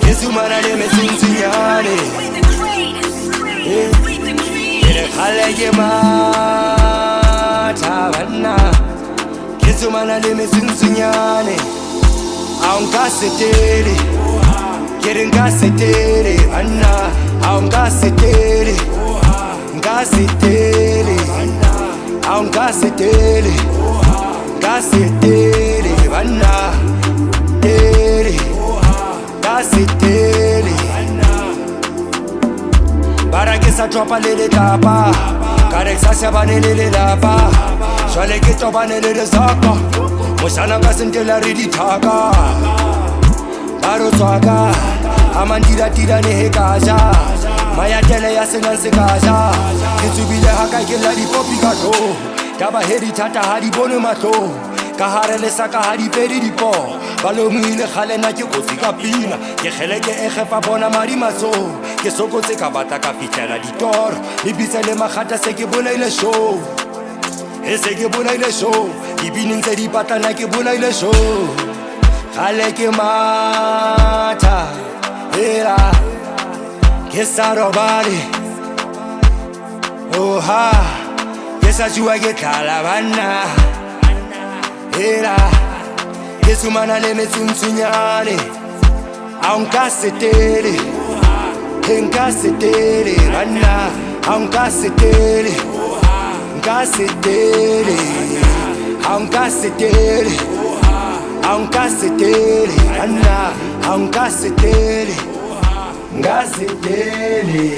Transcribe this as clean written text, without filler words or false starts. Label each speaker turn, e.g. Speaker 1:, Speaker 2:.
Speaker 1: Kesumana le mesinsinyane Ere khale ke mata banna Kesumana le mesinsinyane Aungasetele Kere ngasetele banna Aungasetele Ngasetele Aungasetele Ngasetele banna Tele Ngasetele Barake sa tropa le tapa Karek sa sebane le lapa Jwale ke tobane le zaka Moshana ka sentela re dithaka Baro tswaka Amandira ne he kaja Maya tele ya senang sekaja Kitsubile haka ke la dipopi ka tho Taba heri thata ha di bone matho Ka hare le saka ha di pedi dipo Balomile khale na ke kotsi ka pina Ke kheleke e kgefa bona madi maso Ke sokotse ka bata ka fitlela ditor Lebitse le magata se ke bolaile show Se ke bolaile show Dibini ntse di patlana ke bolaile show Khale ke mata Hela Ke sa robale Oha Ke sa jua ke tlala banna Hela Ke sumana le metsuntsunyane Aungasetele Ngasetele banna Aungasetele Ngasetele Aungasetele Aungasetele banna Aungasetele Ngasetele